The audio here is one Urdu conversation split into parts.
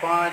5।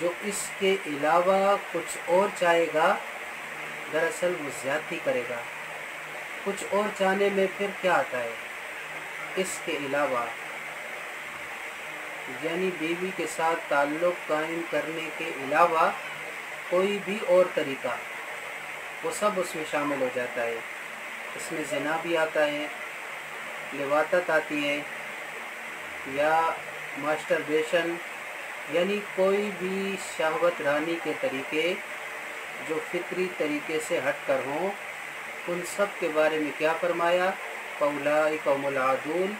جو اس کے علاوہ کچھ اور چاہے گا دراصل وہ زیادتی کرے گا۔ کچھ اور چاہنے میں پھر کیا آتا ہے؟ اس کے علاوہ، یعنی بیوی کے ساتھ تعلق قائم کرنے کے علاوہ کوئی بھی اور طریقہ، وہ سب اس میں شامل ہو جاتا ہے۔ اس میں زنا بھی آتا ہے، لواطت آتی ہے، یا ماسٹربیشن، یعنی کوئی بھی شہوت رانی کے طریقے جو فطری طریقے سے ہٹ کر ہوں، ان سب کے بارے میں کیا فرمایا؟ فَأُولَٰئِکَ هُمُ الْعَادُونَ،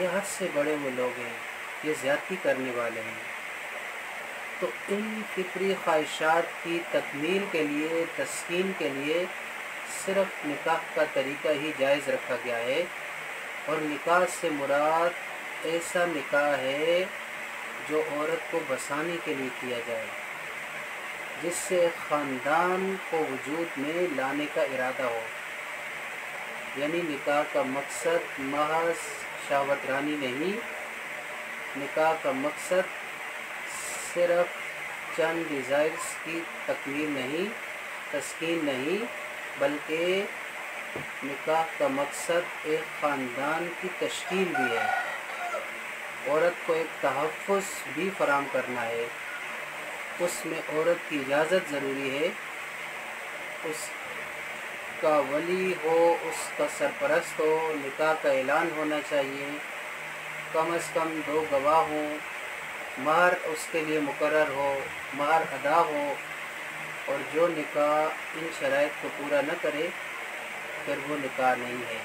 یہ حد سے بڑے وہ لوگ ہیں، یہ زیادتی کرنے والے ہیں۔ تو ان فطری خواہشات کی تکمیل کے لیے، تسکین کے لیے صرف نکاح کا طریقہ ہی جائز رکھا گیا ہے، اور نکاح سے مراد ایسا نکاح ہے جو عورت کو بسانے کے لیے کیا جائے، جس سے خاندان کو وجود میں لانے کا ارادہ ہو۔ یعنی نکاح کا مقصد محض شہوت رانی نہیں، نکاح کا مقصد صرف چند ڈیزائرز کی تکمیل نہیں، تسکین نہیں، بلکہ نکاح کا مقصد ایک خاندان کی تشکیل بھی ہے۔ عورت کو ایک تحفظ بھی فراہم کرنا ہے، اس میں عورت کی اجازت ضروری ہے، اس کا ولی ہو، اس کا سرپرست ہو، نکاح کا اعلان ہونا چاہیے، کم از کم 2 گواہ ہوں، مہر اس کے لیے مقرر ہو، مہر ادا ہو، اور جو نکاح ان شرائط کو پورا نہ کرے پھر وہ نکاح نہیں ہے،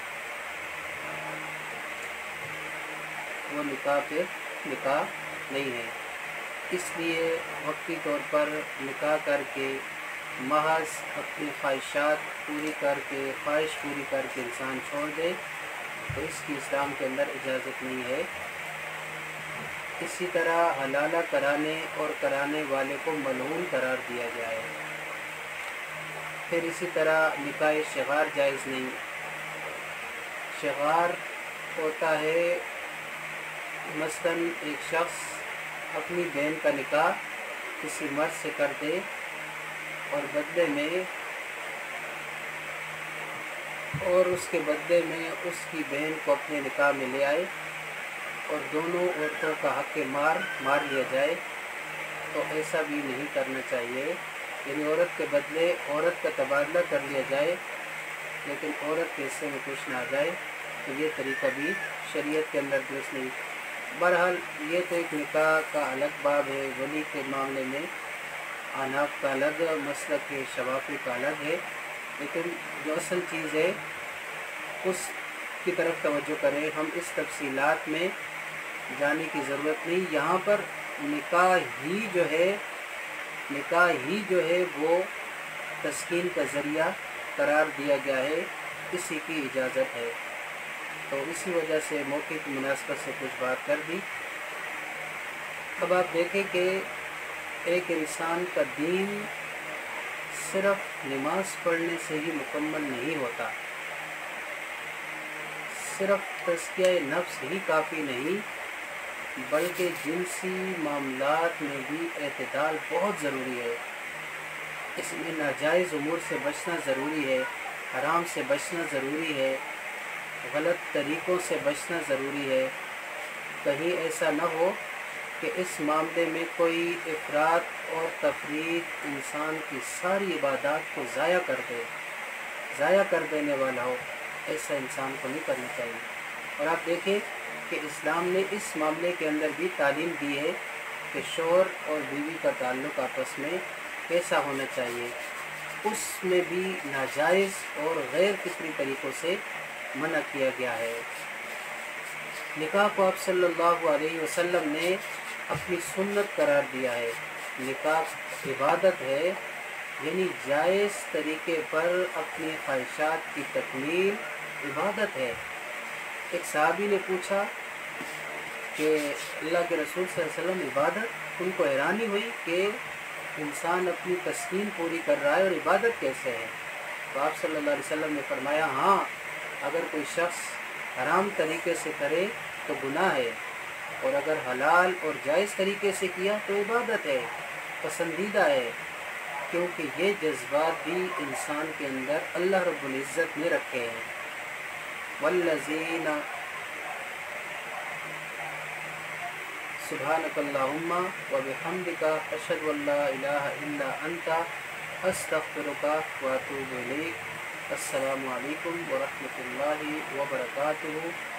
وہ نکاح پھر نکاح نہیں ہے۔ اس لیے وقتی طور پر نکاح کر کے محض اپنی خواہشات پوری کر کے، خواہش پوری کر کے انسان چھوڑ دے تو اس کی اسلام کے اندر اجازت نہیں ہے۔ اسی طرح حلالہ کرانے اور کرانے والے کو ملعون قرار دیا جائے۔ پھر اسی طرح نکاح شغار جائز نہیں۔ شغار ہوتا ہے مثلاً ایک شخص اپنی بہن کا نکاح کسی مرد سے کر دے اور اس کے بدلے میں اس کی بہن کو اپنے نکاح میں لے آئے اور دونوں عورتوں کا حق مار لیا جائے، تو ایسا بھی نہیں کرنا چاہیے۔ یعنی عورت کے بدلے عورت کا تبادلہ کر لیا جائے لیکن عورت کے حصے میں کچھ نہ آ جائے، تو یہ طریقہ بھی شریعت کے اندر درست نہیں۔ بہرحال یہ تو ایک نکاح کا الگ باب ہے، ولی کے معاملے میں احناف کا الگ مسلک ہے، شوافی کا الگ ہے، لیکن جو اصل چیز ہے اس کی طرف توجہ کریں۔ ہم اس تفصیلات میں جانے کی ضرورت نہیں۔ یہاں پر نکاح ہی جو ہے وہ تسکین کا ذریعہ قرار دیا گیا ہے، اسی کی اجازت ہے، تو اسی وجہ سے موقع کی مناسبت سے کچھ بات کر دی۔ اب آپ دیکھیں کہ ایک انسان کا دین صرف نماز پڑھنے سے ہی مکمل نہیں ہوتا، صرف تزکیہ نفس ہی کافی نہیں، بلکہ جنسی معاملات میں بھی اعتدال بہت ضروری ہے۔ اس میں ناجائز امور سے بچنا ضروری ہے، حرام سے بچنا ضروری ہے، غلط طریقوں سے بچنا ضروری ہے۔ کہیں ایسا نہ ہو کہ اس معاملے میں کوئی افراط اور تفریط انسان کی ساری عبادات کو ضائع کر دینے والا ہو، ایسا انسان کو نہیں کرنا چاہیے۔ اور آپ دیکھیں کہ اسلام نے اس معاملے کے اندر بھی تعلیم دی ہے کہ شوہر اور بیوی کا تعلق آپس میں کیسا ہونا چاہیے، اس میں بھی ناجائز اور غیر فطری طریقوں سے منع کیا گیا ہے۔ نکاح کو آپ صلی اللہ علیہ وسلم نے اپنی سنت قرار دیا ہے۔ نکاح عبادت ہے، یعنی جائز طریقے پر اپنی خواہشات کی تکمیل عبادت ہے۔ ایک صحابی نے پوچھا کہ اللہ کے رسول صلی اللہ علیہ وسلم عبادت؟ ان کو حیرانی ہوئی کہ انسان اپنی تسکین پوری کر رہا ہے اور عبادت کیسے ہے؟ تو آپ صلی اللہ علیہ وسلم نے فرمایا ہاں، اگر کوئی شخص حرام طریقے سے کرے تو گناہ ہے، اور اگر حلال اور جائز طریقے سے کیا تو عبادت ہے۔ پسندیدہ ہے، کیونکہ یہ جذبات بھی انسان کے اندر اللہ رب العزت نے رکھے ہیں۔ والذین سبحانک اللہم وبحمدک اشہد ان لا الہ الا انت استغفرک واتوب الیک۔ السلام علیکم ورحمۃ اللہ وبرکاتہ۔